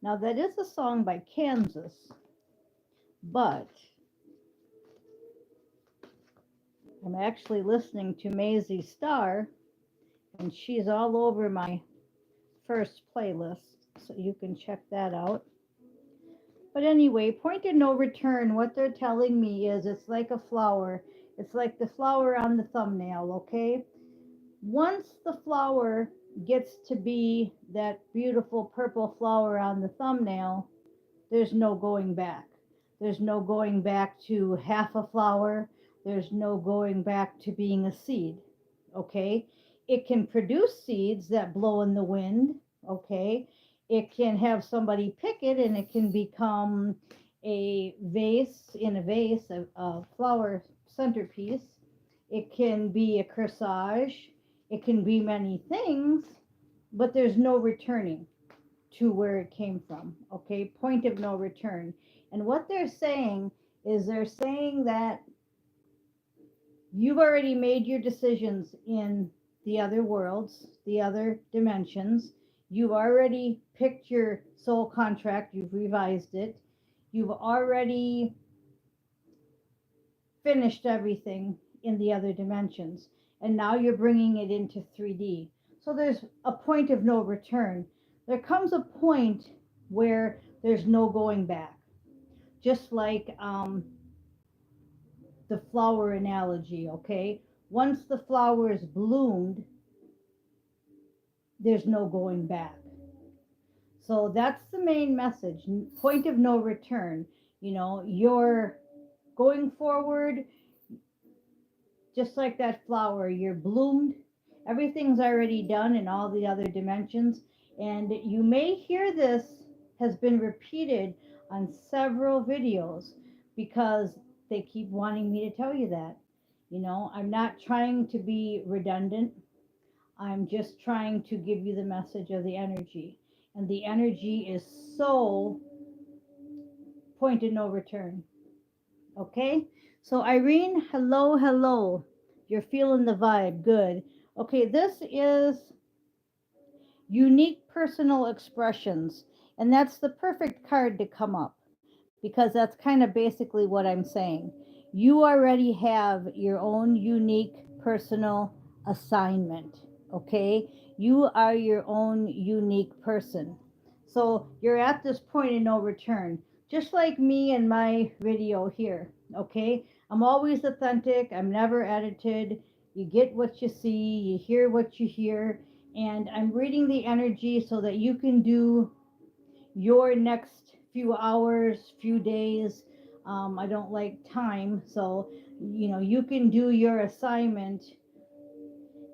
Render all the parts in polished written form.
Now, that is a song by Kansas, but I'm actually listening to Maisie Starr, and she's all over my first playlist, so you can check that out. But anyway, point of no return, what they're telling me is it's like a flower. It's like the flower on the thumbnail, okay? Once the flower gets to be that beautiful purple flower on the thumbnail, there's no going back. There's no going back to half a flower. There's no going back to being a seed, okay? It can produce seeds that blow in the wind, okay? It can have somebody pick it and it can become a vase in a vase, a flower centerpiece. It can be a corsage. It can be many things, but there's no returning to where it came from. Okay, point of no return. And what they're saying is they're saying that you've already made your decisions in the other worlds, the other dimensions. You've already picked your soul contract, you've revised it, you've already finished everything in the other dimensions, and now you're bringing it into 3D. So there's a point of no return. There comes a point where there's no going back. Just like the flower analogy, okay? Once the flower is bloomed, there's no going back. So that's the main message. Point of no return. You know, you're going forward just like that flower. You're bloomed. Everything's already done in all the other dimensions. And you may hear this has been repeated on several videos because they keep wanting me to tell you that. You know, I'm not trying to be redundant. I'm just trying to give you the message of the energy. And the energy is so point of no return. Okay? So, Irene, hello, hello. You're feeling the vibe. Good. Okay, this is unique personal expressions. And that's the perfect card to come up because that's kind of basically what I'm saying. You already have your own unique personal assignment. Okay? You are your own unique person. So you're at this point of no return, just like me in my video here. Okay? I'm always authentic, I'm never edited. You get what you see, you hear what you hear, and I'm reading the energy so that you can do your next few hours, few days. I don't like time, so you can do your assignment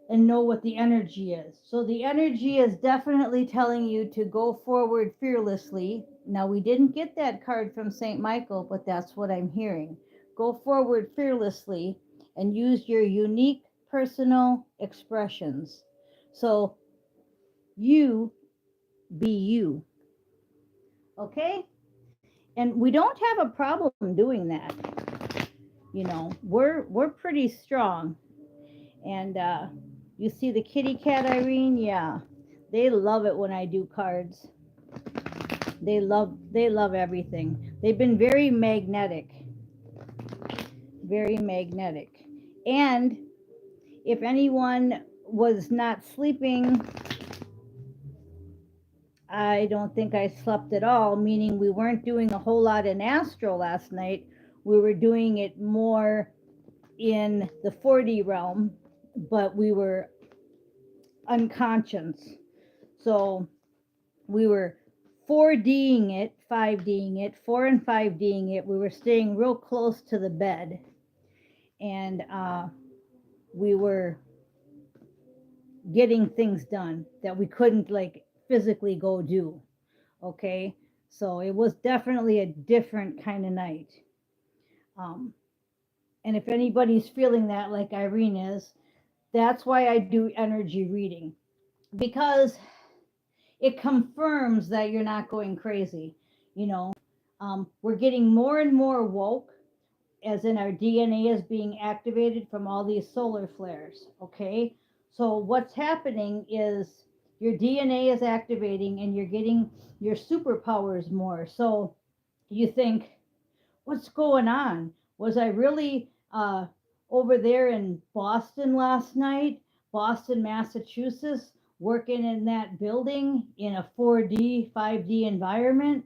and know what the energy is. So the energy is definitely telling you to go forward fearlessly. Now, we didn't get that card from St. Michael, but that's what I'm hearing. Go forward fearlessly and use your unique personal expressions. So you be you. Okay? And we don't have a problem doing that. We're pretty strong. And you see the kitty cat, Irene? Yeah. They love it when I do cards. They love everything. They've been very magnetic. Very magnetic. And if anyone was not sleeping, I don't think I slept at all, meaning we weren't doing a whole lot in astral last night. We were doing it more in the 4D realm, but we were unconscious. So we were 4Ding it, 5Ding it, 4 and 5Ding it. We were staying real close to the bed, and we were getting things done that we couldn't like physically go do. Okay, so it was definitely a different kind of night. And if anybody's feeling that like Irene is, that's why I do energy reading, because it confirms that you're not going crazy. You know, we're getting more and more woke, as in our DNA is being activated from all these solar flares. Okay, so what's happening is Your DNA is activating and you're getting your superpowers more. So you think, what's going on? Was I really over there in Boston last night, Boston, Massachusetts, working in that building in a 4D, 5D environment?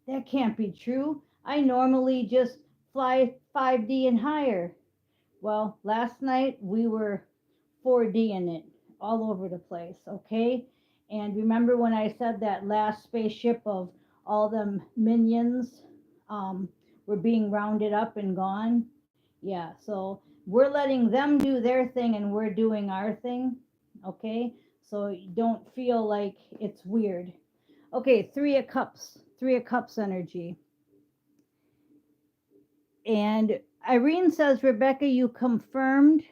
That can't be true. I normally just fly 5D and higher. Well, last night we were 4D in it all over the place, okay? And remember when I said that last spaceship of all them minions were being rounded up and gone? Yeah, so we're letting them do their thing and we're doing our thing, okay? So don't feel like it's weird. Okay, Three of Cups energy. And Irene says, Rebecca, you confirmed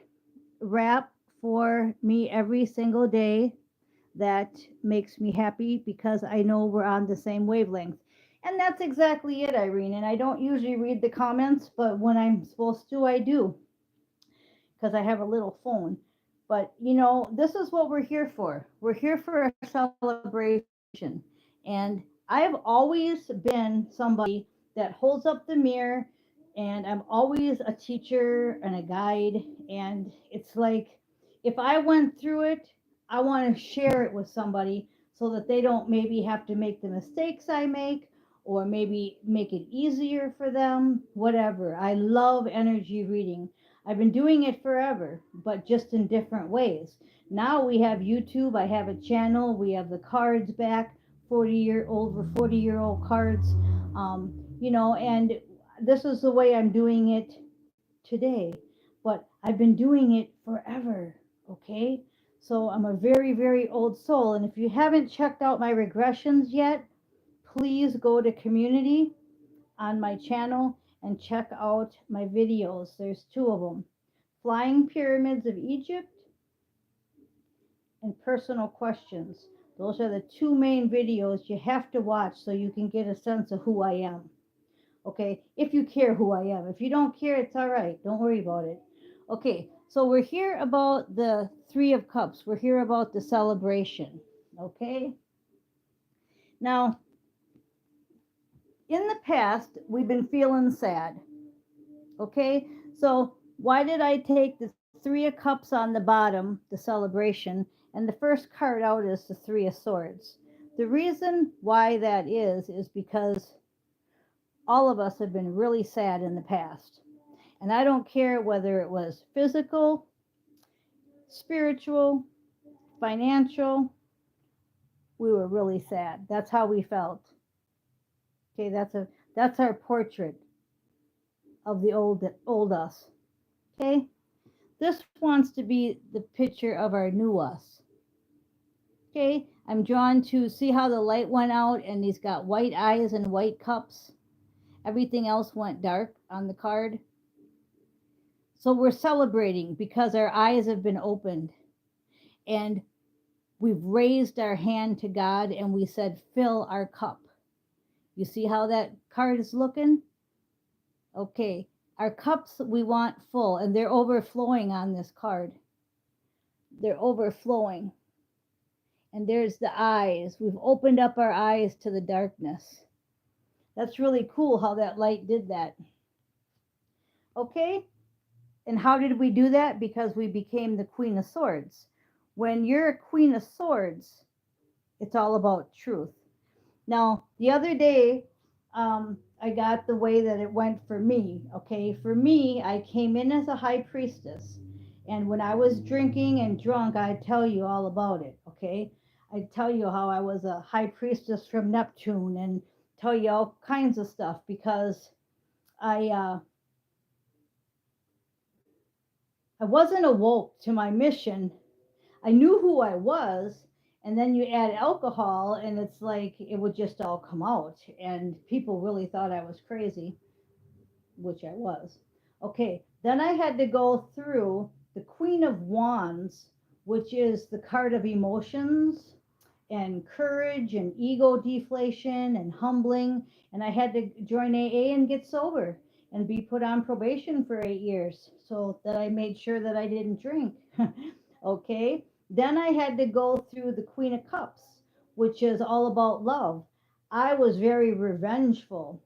rap for me every single day. That makes me happy because I know we're on the same wavelength. And that's exactly it, Irene. And I don't usually read the comments, but when I'm supposed to, I do because I have a little phone. But this is what we're here for. We're here for a celebration. And I've always been somebody that holds up the mirror, and I'm always a teacher and a guide. And it's like, if I went through it, I want to share it with somebody so that they don't maybe have to make the mistakes I make, or maybe make it easier for them, whatever. I love energy reading. I've been doing it forever, but just in different ways. Now we have YouTube, I have a channel, we have the cards back, 40-year-old cards, and this is the way I'm doing it today, but I've been doing it forever, okay? So I'm a very, very old soul, and if you haven't checked out my regressions yet, please go to community on my channel and check out my videos. There's two of them. Flying Pyramids of Egypt and Personal Questions. Those are the two main videos you have to watch so you can get a sense of who I am. Okay, if you care who I am. If you don't care, it's all right. Don't worry about it. Okay, so we're here about the Three of Cups. We're here about the celebration. Okay, now in the past, we've been feeling sad. Okay, so why did I take the Three of Cups on the bottom, the celebration, and the first card out is the Three of Swords? The reason why that is because all of us have been really sad in the past. And I don't care whether it was physical, spiritual, financial, we were really sad. That's how we felt. Okay, that's our portrait of the old us. Okay? This wants to be the picture of our new us. Okay? I'm drawn to see how the light went out and he's got white eyes and white cups. Everything else went dark on the card. So we're celebrating because our eyes have been opened and we've raised our hand to God and we said, fill our cup. You see how that card is looking? Okay. Our cups we want full and they're overflowing on this card. They're overflowing. And there's the eyes. We've opened up our eyes to the darkness. That's really cool how that light did that. Okay? And how did we do that? Because we became the Queen of Swords. When you're a Queen of Swords, it's all about truth. Now, the other day, I got the way that it went for me. Okay, for me, I came in as a high priestess. And when I was drinking and drunk, I'd tell you all about it. Okay, I'd tell you how I was a high priestess from Neptune and tell you all kinds of stuff because I I wasn't awoke to my mission. I knew who I was, and then you add alcohol, and it's like it would just all come out. And people really thought I was crazy, which I was. Okay, then I had to go through the Queen of Wands, which is the card of emotions and courage and ego deflation and humbling. And I had to join AA and get sober and be put on probation for 8 years so that I made sure that I didn't drink. Okay, Then I had to go through the Queen of Cups, which is all about love. I was very revengeful.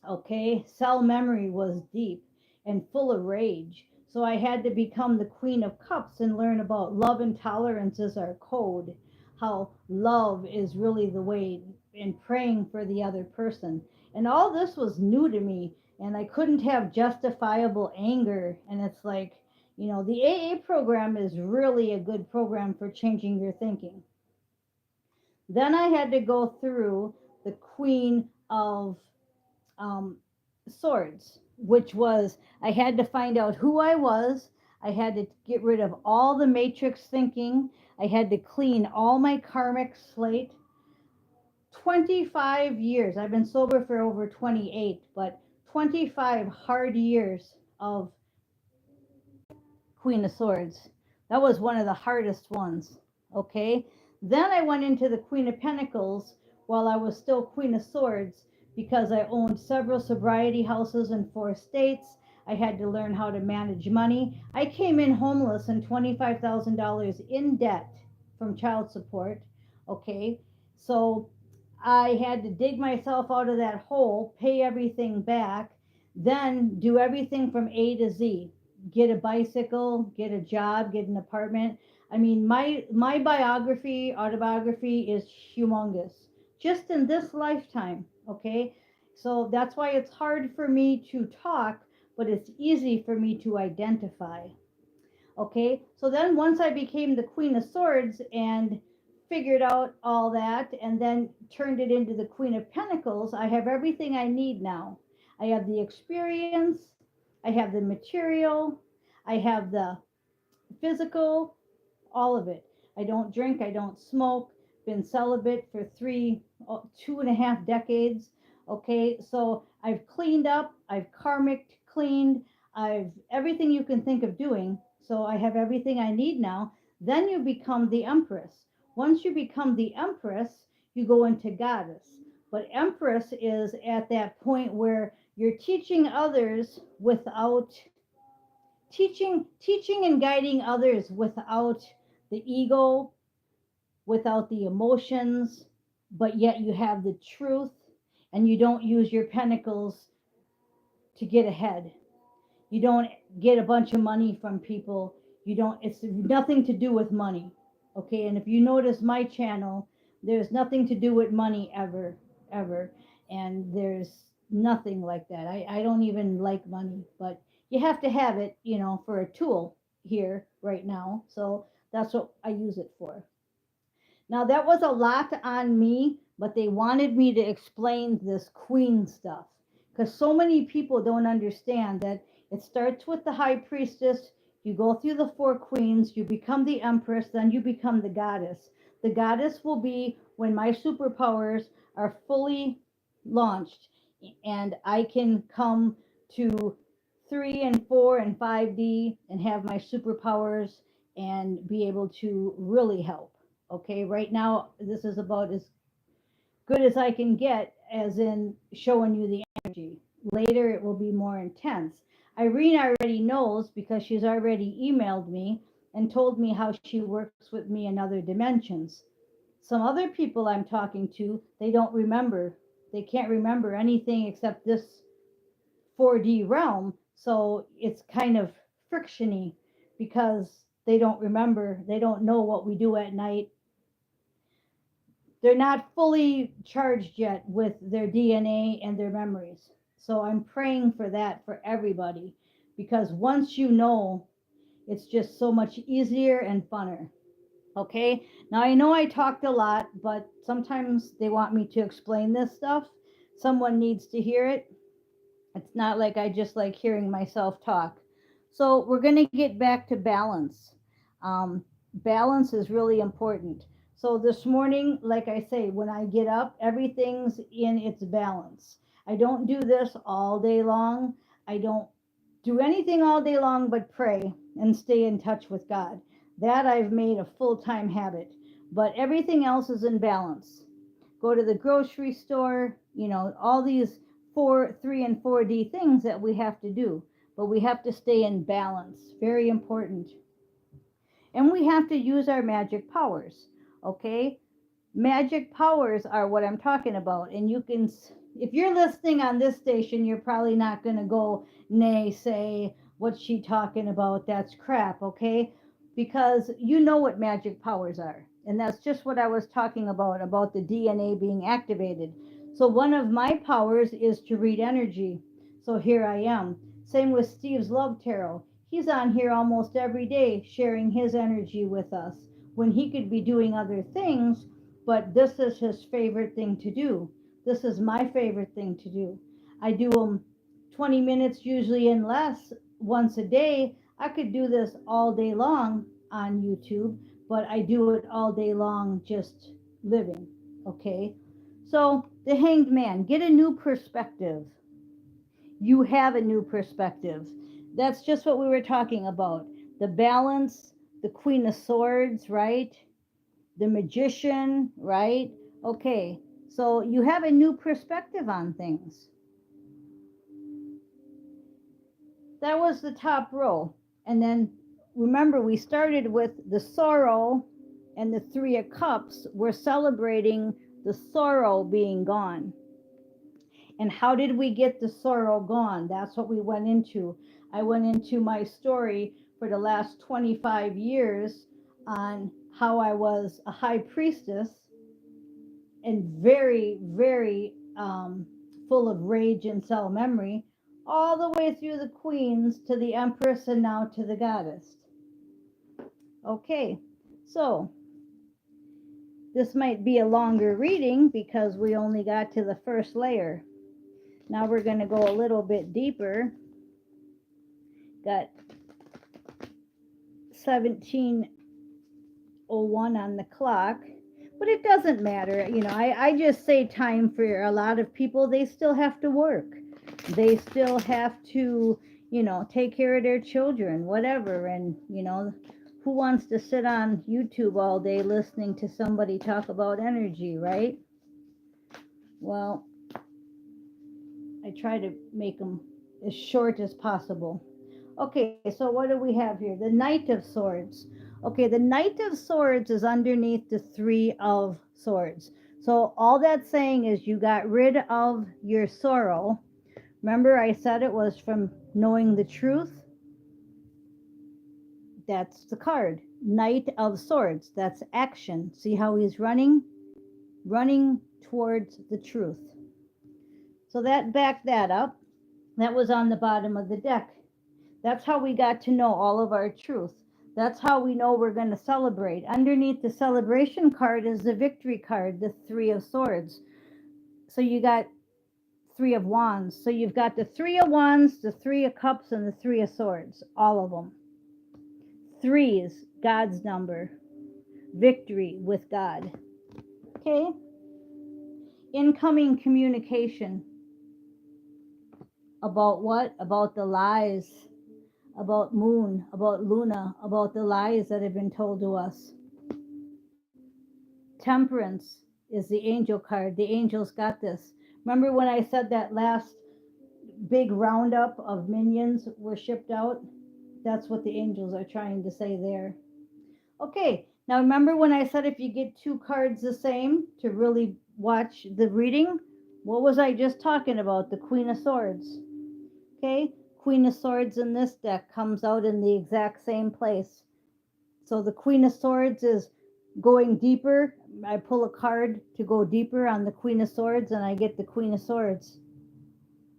Okay, cell memory was deep and full of rage. So I had to become the Queen of Cups and learn about love and tolerance as our code, how love is really the way, and praying for the other person. And all this was new to me, and I couldn't have justifiable anger. And it's like, the AA program is really a good program for changing your thinking. Then I had to go through the Queen of um, Swords, which was I had to find out who I was. I had to get rid of all the matrix thinking. I had to clean all my karmic slate. 25 years. I've been sober for over 28, but 25 hard years of Queen of Swords. That was one of the hardest ones. Okay. Then I went into the Queen of Pentacles while I was still Queen of Swords because I owned several sobriety houses in 4 states. I had to learn how to manage money. I came in homeless and $25,000 in debt from child support. Okay. So I had to dig myself out of that hole, pay everything back, then do everything from A to Z, get a bicycle, get a job, get an apartment. I mean, my biography, autobiography is humongous just in this lifetime, okay? So that's why it's hard for me to talk, but it's easy for me to identify. Okay? So then once I became the Queen of Swords and figured out all that and then turned it into the Queen of Pentacles, I have everything I need now. I have the experience, I have the material, I have the physical, all of it. I don't drink, I don't smoke, been celibate for 2.5 decades. Okay, so I've cleaned up, I've karmic cleaned, I've everything you can think of doing. So I have everything I need now. Then you become the Empress. Once you become the Empress, you go into Goddess. But Empress is at that point where you're teaching others without teaching and guiding others without the ego, without the emotions, but yet you have the truth and you don't use your pentacles to get ahead. You don't get a bunch of money from people. You don't, it's nothing to do with money. Okay. And if you notice my channel, there's nothing to do with money ever, ever. And there's nothing like that. I don't even like money, but you have to have it, for a tool here right now. So that's what I use it for. Now, that was a lot on me, but they wanted me to explain this queen stuff because so many people don't understand that it starts with the high priestess. You go through the 4 queens, you become the empress, then you become the goddess. The goddess will be when my superpowers are fully launched and I can come to 3 and 4 and 5D and have my superpowers and be able to really help. Okay, right now this is about as good as I can get, as in showing you the energy. Later it will be more intense. Irene already knows because she's already emailed me and told me how she works with me in other dimensions. Some other people I'm talking to, they don't remember. They can't remember anything except this 4D realm. So it's kind of frictiony because they don't remember. They don't know what we do at night. They're not fully charged yet with their DNA and their memories. So I'm praying for that for everybody because once you know, it's just so much easier and funner. Okay, now I know I talked a lot, but sometimes they want me to explain this stuff. Someone needs to hear it. It's not like I just like hearing myself talk. So we're going to get back to balance. Balance is really important. So this morning, like I say, when I get up, everything's in its balance. I don't do this all day long. I don't do anything all day long but pray and stay in touch with God. That I've made a full-time habit. But everything else is in balance. Go to the grocery store, all these 3 and 4D things that we have to do, but we have to stay in balance. Very important. And we have to use our magic powers. Okay? Magic powers are what I'm talking about. And you can, if you're listening on this station, you're probably not going to go, nay, say, what's she talking about? That's crap. Okay? Because you know what magic powers are. And that's just what I was talking about the DNA being activated. So one of my powers is to read energy. So here I am. Same with Steve's Love Tarot. He's on here almost every day sharing his energy with us when he could be doing other things, but this is his favorite thing to do. This is my favorite thing to do. I do them 20 minutes usually and less once a day. I could do this all day long on YouTube, but I do it all day long just living. Okay? So, the Hanged Man, get a new perspective. You have a new perspective. That's just what we were talking about. The balance, the Queen of Swords, right? The Magician, right? Okay, so you have a new perspective on things. That was the top row. And then remember, we started with the sorrow and the Three of Cups. We're celebrating the sorrow being gone. And how did we get the sorrow gone? That's what we went into. I went into my story for the last 25 years on how I was a high priestess and very, very full of rage and cell memory, all the way through the queens to the empress and now to the goddess. Okay, so this might be a longer reading because we only got to the first layer. Now we're going to go a little bit deeper. Got 17:01 on the clock, but it doesn't matter. You know, I just say time for a lot of people. They still have to work. They still have to, you know, take care of their children, whatever. And, you know, who wants to sit on YouTube all day listening to somebody talk about energy, right? Well, I try to make them as short as possible. Okay, so what do we have here? The Knight of Swords. Okay, the Knight of Swords is underneath the Three of Swords. So all that's saying is you got rid of your sorrow. Remember I said it was from knowing the truth? That's the card. Knight of Swords. That's action. See how he's running? Running towards the truth. So that backed that up. That was on the bottom of the deck. That's how we got to know all of our truth. That's how we know we're going to celebrate. Underneath the celebration card is the victory card, the Three of Swords. So you got Three of Wands. So you've got the Three of Wands, the Three of Cups, and the Three of Swords. All of them. Three is God's number. Victory with God. Okay? Incoming communication. About what? About the lies. About Moon, about Luna, about the lies that have been told to us. Temperance is the angel card. The angels got this. Remember when I said that last big roundup of minions were shipped out? That's what the angels are trying to say there. Okay, now remember when I said if you get two cards the same to really watch the reading? What was I just talking about? The Queen of Swords. Okay, Queen of Swords in this deck comes out in the exact same place. So the Queen of Swords is going deeper. I pull a card to go deeper on the Queen of Swords and I get the Queen of Swords.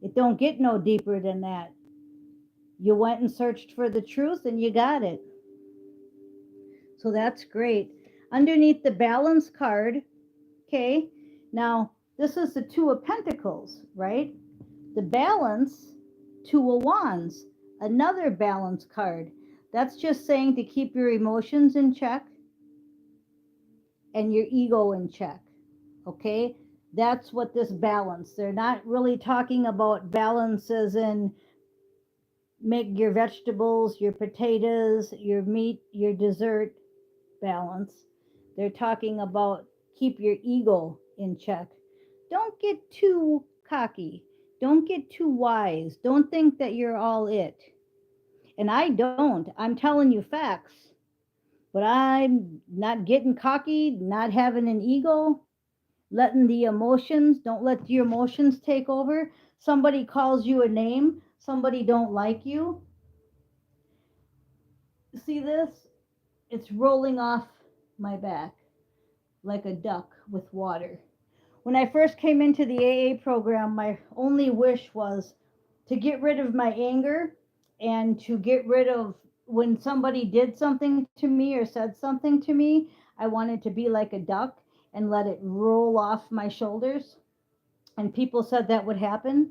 It don't get no deeper than that. You went and searched for the truth and you got it. So that's great. Underneath the balance card, okay, now this is the Two of Pentacles, right? The balance, Two of Wands, another balance card. That's just saying to keep your emotions in check and your ego in check, okay? That's what this balance. They're not really talking about balances in make your vegetables, your potatoes, your meat, your dessert balance. They're talking about keep your ego in check. Don't get too cocky. Don't get too wise. Don't think that you're all it. And I don't. I'm telling you facts. But I'm not getting cocky, not having an ego, letting the emotions, don't let your emotions take over. Somebody calls you a name, somebody don't like you. See this? It's rolling off my back like a duck with water. When I first came into the AA program, my only wish was to get rid of my anger and to get rid of when somebody did something to me or said something to me. I wanted to be like a duck and let it roll off my shoulders. And people said that would happen,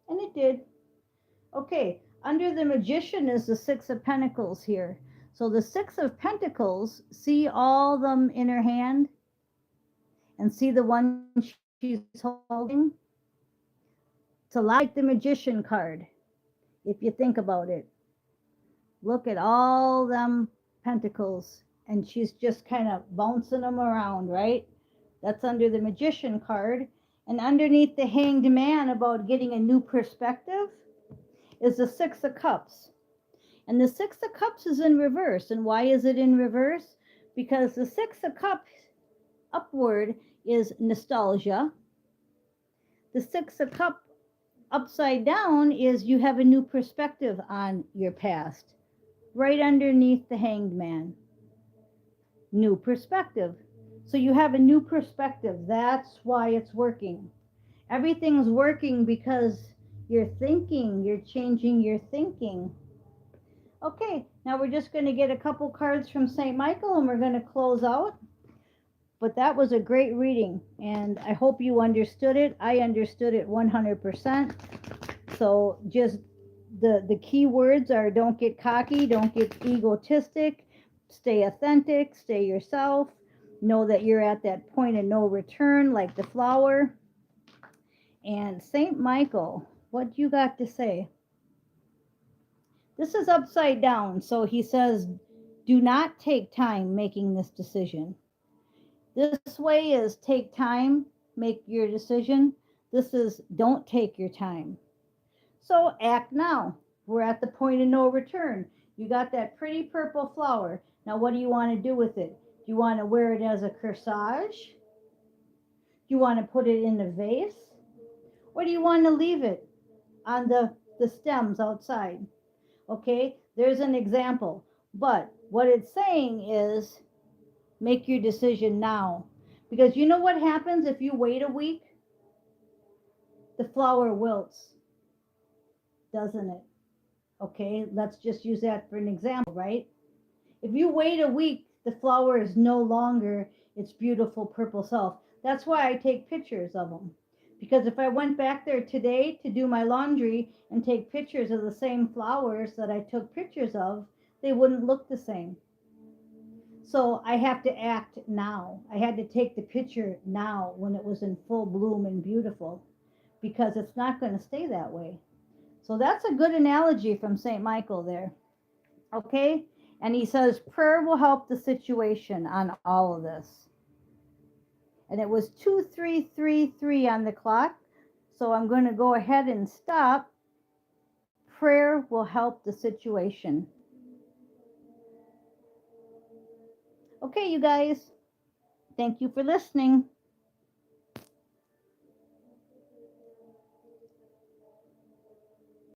and it did. Okay, under the magician is the Six of Pentacles here. So the Six of Pentacles, see all them in her hand and see the one she's holding? It's a lot like the magician card, if you think about it. Look at all them pentacles, and she's just kind of bouncing them around, right? That's under the magician card. And underneath the hanged man about getting a new perspective is the Six of Cups. And the Six of Cups is in reverse. And why is it in reverse? Because the Six of Cups upward is nostalgia. The Six of Cups upside down is you have a new perspective on your past. Right underneath the hanged man. New perspective. So you have a new perspective. That's why it's working. Everything's working because you're thinking, you're changing your thinking. Okay, now we're just going to get a couple cards from St. Michael and we're going to close out. But that was a great reading, and I hope you understood it. I understood it 100%. So just the key words are don't get cocky, don't get egotistic, stay authentic, stay yourself. Know that you're at that point of no return, like the flower. And St. Michael, what you got to say? This is upside down, so he says, do not take time making this decision. This way is take time, make your decision. This is don't take your time. So act now. We're at the point of no return. You got that pretty purple flower. Now what do you want to do with it? Do you want to wear it as a corsage? Do you want to put it in a vase? Or do you want to leave it on the stems outside? Okay, there's an example. But what it's saying is make your decision now. Because you know what happens if you wait a week? The flower wilts, doesn't it? Okay, let's just use that for an example, right? If you wait a week, the flower is no longer its beautiful purple self. That's why I take pictures of them. Because if I went back there today to do my laundry and take pictures of the same flowers that I took pictures of, they wouldn't look the same. So I have to act now. I had to take the picture now when it was in full bloom and beautiful, because it's not going to stay that way. So that's a good analogy from St. Michael there. Okay? And he says prayer will help the situation on all of this. And it was 2333 on the clock. So I'm going to go ahead and stop. Prayer will help the situation. Okay, you guys. Thank you for listening.